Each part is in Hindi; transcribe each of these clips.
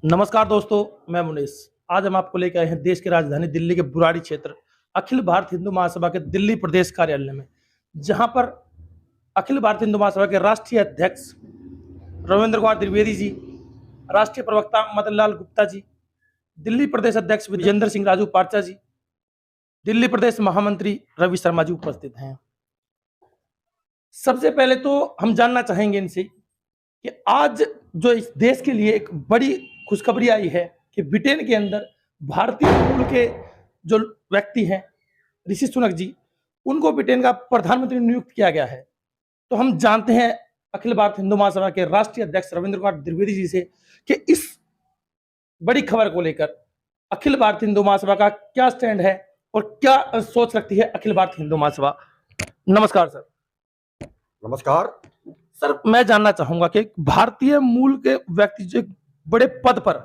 नमस्कार दोस्तों, मैं मुनीस। आज हम आपको लेके आए हैं देश की राजधानी दिल्ली के बुराड़ी क्षेत्र अखिल भारत हिंदू महासभा के दिल्ली प्रदेश कार्यालय में, जहां पर अखिल भारत हिंदू महासभा के राष्ट्रीय अध्यक्ष रविंद्र कुमार द्विवेदी जी, राष्ट्रीय प्रवक्ता मदन लाल गुप्ता जी, दिल्ली प्रदेश अध्यक्ष विजेंद्र सिंह राजू पार्चा जी, दिल्ली प्रदेश महामंत्री रवि शर्मा जी उपस्थित हैं। सबसे पहले तो हम जानना चाहेंगे इनसे कि आज जो इस देश के लिए एक बड़ी खुशखबरी आई है कि ब्रिटेन के अंदर भारतीय मूल के जो व्यक्ति हैं ऋषि सुनक जी, उनको ब्रिटेन का प्रधानमंत्री नियुक्त किया गया है। तो हम जानते हैं अखिल भारत हिंदू महासभा के राष्ट्रीय अध्यक्ष रविंद्र कुमार द्विवेदी जी से कि इस बड़ी खबर को लेकर अखिल भारत हिंदू महासभा का क्या स्टैंड है और क्या सोच रखती है अखिल भारत हिंदू महासभा। नमस्कार सर। नमस्कार सर, मैं जानना चाहूंगा कि भारतीय मूल के व्यक्ति जो एक बड़े पद पर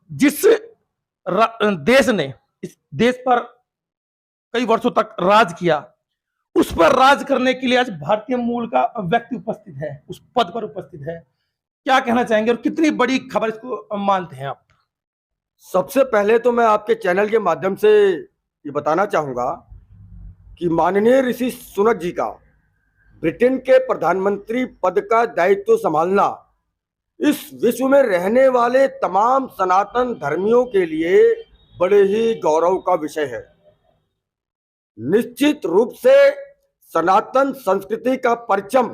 जिस देश ने इस देश पर कई वर्षों तक राज किया, उस पर राज करने के लिए आज भारतीय मूल का व्यक्ति उपस्थित है, उस पद पर उपस्थित है। क्या कहना चाहेंगे और कितनी बड़ी खबर इसको मानते हैं आप? सबसे पहले तो मैं आपके चैनल के माध्यम से ये बताना चाहूंगा कि माननीय ऋषि सुनक जी का ब्रिटेन के प्रधानमंत्री पद का दायित्व संभालना इस विश्व में रहने वाले तमाम सनातन धर्मियों के लिए बड़े ही गौरव का विषय है। निश्चित रूप से सनातन संस्कृति का परचम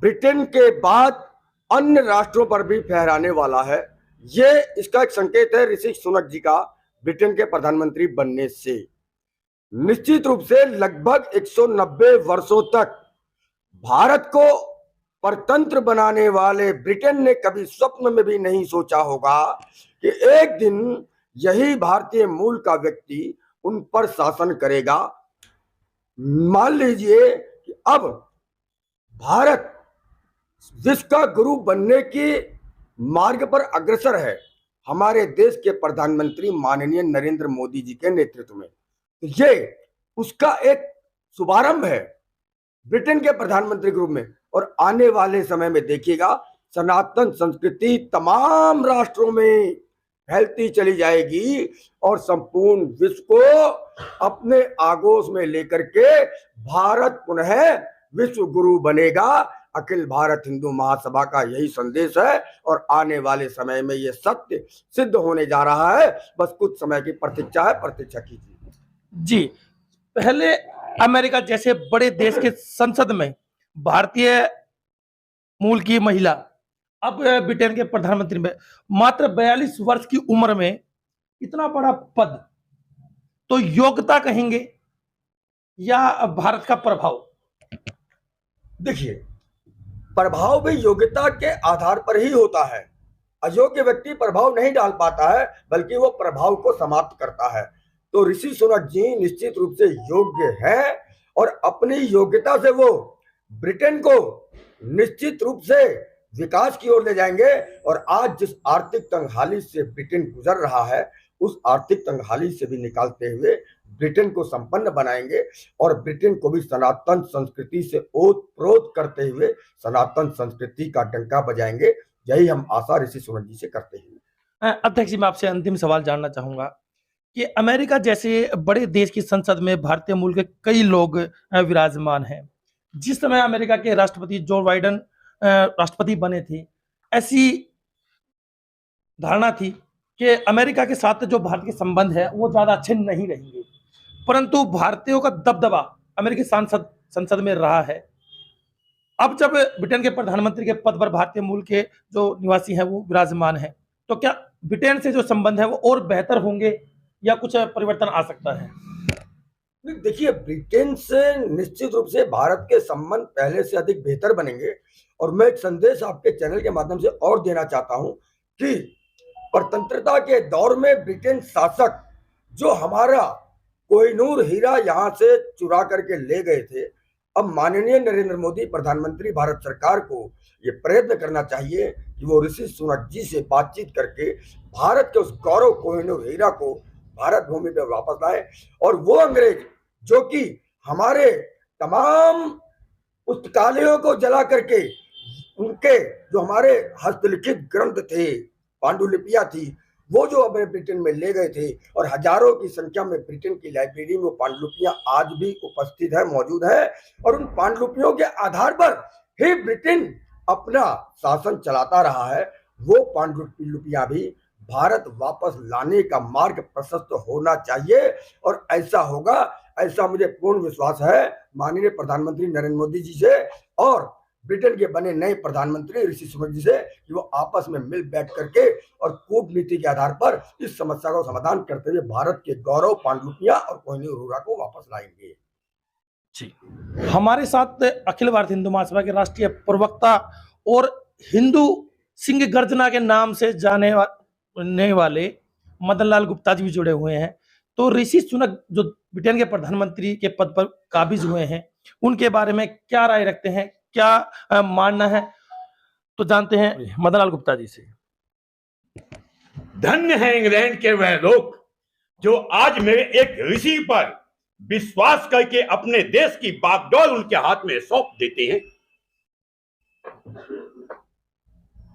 ब्रिटेन के बाद अन्य राष्ट्रों पर भी फहराने वाला है। ये इसका एक संकेत है ऋषि सुनक जी का ब्रिटेन के प्रधानमंत्री बनने से। निश्चित रूप से लगभग 190 वर्षों तक भारत को परतंत्र बनाने वाले ब्रिटेन ने कभी स्वप्न में भी नहीं सोचा होगा कि एक दिन यही भारतीय मूल का व्यक्ति उन पर शासन करेगा। मान लीजिए कि अब भारत विश्व का गुरु बनने की मार्ग पर अग्रसर है हमारे देश के प्रधानमंत्री माननीय नरेंद्र मोदी जी के नेतृत्व में। ये उसका एक शुभारंभ है ब्रिटेन के प्रधानमंत्री के रूप में। और आने वाले समय में देखिएगा सनातन संस्कृति तमाम राष्ट्रों में फैलती चली जाएगी और संपूर्ण विश्व को अपने आगोश में लेकर के भारत पुनः विश्व गुरु बनेगा। अखिल भारत हिंदू महासभा का यही संदेश है और आने वाले समय में यह सत्य सिद्ध होने जा रहा है। बस कुछ समय की प्रतीक्षा है, प्रतीक्षा कीजिए। जी, पहले अमेरिका जैसे बड़े देश के संसद में भारतीय मूल की महिला, अब ब्रिटेन के प्रधानमंत्री में मात्र 42 वर्ष की उम्र में इतना बड़ा पद, तो योग्यता कहेंगे या भारत का प्रभाव? देखिए, प्रभाव भी योग्यता के आधार पर ही होता है। अयोग्य व्यक्ति प्रभाव नहीं डाल पाता है बल्कि वो प्रभाव को समाप्त करता है। तो ऋषि सुनक जी निश्चित रूप से योग्य है और अपनी योग्यता से वो ब्रिटेन को निश्चित रूप से विकास की ओर ले जाएंगे। और आज जिस आर्थिक तंगहाली से ब्रिटेन गुजर रहा है उस आर्थिक तंगहाली से भी निकालते हुए ब्रिटेन को संपन्न बनाएंगे और ब्रिटेन को भी सनातन संस्कृति से ओत-प्रोत करते हुए सनातन संस्कृति का डंका बजाएंगे। यही हम आशा ऋषि सुनक जी से करते हैं। अध्यक्ष जी, मैं आपसे अंतिम सवाल जानना चाहूंगा कि अमेरिका जैसे बड़े देश की संसद में भारतीय मूल के कई लोग विराजमान हैं। जिस समय अमेरिका के राष्ट्रपति जो बाइडेन राष्ट्रपति बने थे, ऐसी धारणा थी कि अमेरिका के साथ जो भारत के संबंध है वो ज्यादा अच्छे नहीं रहेंगे, परंतु भारतीयों का दबदबा अमेरिकी संसद में रहा है। अब जब ब्रिटेन के प्रधानमंत्री के पद पर भारतीय मूल के जो निवासी हैं वो विराजमान हैं, तो क्या ब्रिटेन से जो संबंध है वो और बेहतर होंगे या कुछ परिवर्तन आ सकता है? देखिए, ब्रिटेन से निश्चित रूप से भारत के संबंध पहले से अधिक बेहतर बनेंगे। और मैं एक संदेश आपके चैनल के माध्यम से और देना चाहता हूं कि स्वतंत्रता के दौर में ब्रिटेन शासक जो हमारा कोहिनूर हीरा यहां से चुरा करके ले गए थे, अब माननीय नरेंद्र मोदी प्रधानमंत्री भारत सरकार को ये प्रयत्न करना चाहिए कि वो ऋषि सुनक जी से बातचीत करके भारत के उस गौरव कोहिनूर हीरा को भारत भूमि पर वापस लाए। और वो अंग्रेज जो कि हमारे तमाम पुस्तकालयों को जला करके उनके जो हमारे हस्तलिखित ग्रंथ थे पांडुलिपियां थी वो जो अपने ब्रिटेन में ले गए थे, और हजारों की संख्या में ब्रिटेन की लाइब्रेरी में वो पांडुलिपियां आज भी उपस्थित है, मौजूद है। और उन पांडुलिपियों के आधार पर ही ब्रिटेन अपना शासन चलाता रहा है। वो पांडुलिपियां भी भारत वापस लाने का मार्ग प्रशस्त होना चाहिए, और ऐसा होगा, ऐसा मुझे पूर्ण विश्वास है माननीय प्रधानमंत्री नरेंद्र मोदी जी से और ब्रिटेन के बने नए प्रधानमंत्री ऋषि सुनक जी से, कि वो आपस में मिल बैठ करके और कूटनीति के आधार पर इस समस्या का समाधान करते हुए भारत के गौरव पांडुलिपियां और कोहिनूर अरोरा को वापस लाएंगे। जी, हमारे साथ अखिल भारतीय हिंदू महासभा के राष्ट्रीय प्रवक्ता और हिंदू सिंह गर्जना के नाम से जाने वाले मदन लाल गुप्ता जी भी जुड़े हुए हैं। तो ऋषि सुनक जो ब्रिटेन के प्रधानमंत्री के पद पर काबिज हुए हैं, उनके बारे में क्या राय रखते हैं, क्या मानना है, तो जानते हैं मदन लाल गुप्ता जी से। धन्य है इंग्लैंड के वह लोग जो आज मेरे एक ऋषि पर विश्वास करके अपने देश की बागडोर उनके हाथ में सौंप देते हैं।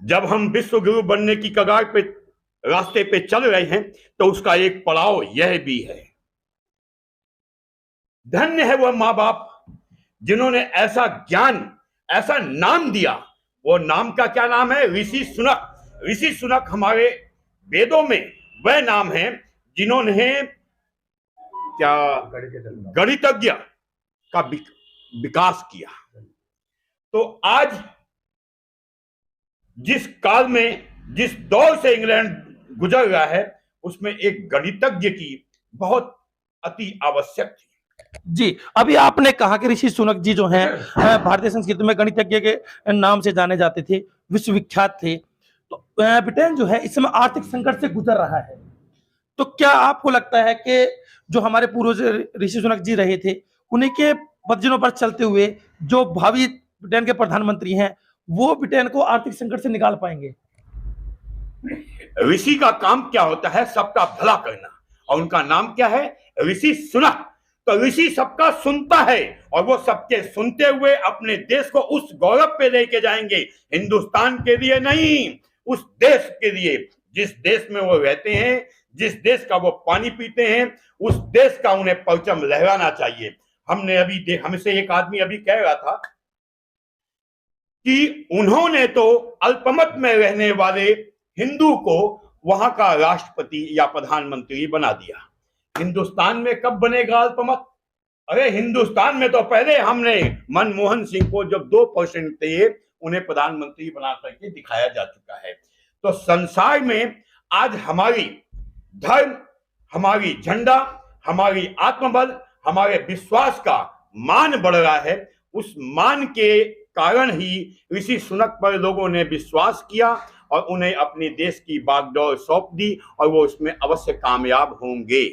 जब हम विश्व गुरु बनने की कगार पे रास्ते पे चल रहे हैं तो उसका एक पड़ाव यह भी है। धन्य है वह मां बाप जिन्होंने ऐसा ज्ञान, ऐसा नाम दिया। वो नाम का क्या नाम है? ऋषि सुनक। ऋषि सुनक हमारे वेदों में वह नाम है जिन्होंने क्या गणितज्ञ का विकास किया। तो आज जिस काल में, जिस दौर से इंग्लैंड गुजर रहा है, उसमें एक गणितज्ञ की बहुत अति आवश्यक थी। जी, अभी आपने कहा कि ऋषि सुनक जी जो हैं भारतीय संस्कृति में गणितज्ञ के नाम से जाने जाते थे, विश्वविख्यात थे। तो ब्रिटेन जो है इस समय आर्थिक संकट से गुजर रहा है। तो क्या आपको लगता है कि जो हमारे पूर्वज ऋषि सुनक जी रहे थे, उन्हीं के वजनों पर चलते हुए जो भावी ब्रिटेन के प्रधानमंत्री हैं, वो ब्रिटेन को आर्थिक संकट से निकाल पाएंगे? ऋषि का काम क्या होता है? सबका भला करना, और उनका नाम क्या है? ऋषि सुनक। तो ऋषि सबका सुनता है और वो सबके सुनते हुए अपने देश को उस गौरव पे लेके जाएंगे, हिंदुस्तान के लिए नहीं, उस देश के लिए जिस देश में वो रहते हैं, जिस देश का वो पानी पीते हैं, उस देश का उन्हें परचम लहराना चाहिए। हमसे एक आदमी अभी कह रहा था कि उन्होंने तो अल्पमत में रहने वाले हिंदू को वहां का राष्ट्रपति या प्रधानमंत्री बना दिया। हिंदुस्तान में कब बनेगा अल्पमत? अरे हिंदुस्तान में तो पहले हमने मनमोहन सिंह को जब 2% थे उन्हें प्रधानमंत्री बना करके दिखाया जा चुका है। तो संसार में आज हमारी धर्म, हमारी झंडा, हमारी आत्मबल, हमारे विश्वास का मान बढ़ रहा है। उस मान के कारण ही ऋषि सुनक पर लोगों ने विश्वास किया और उन्हें अपने देश की बागडोर सौंप दी, और वो उसमें अवश्य कामयाब होंगे।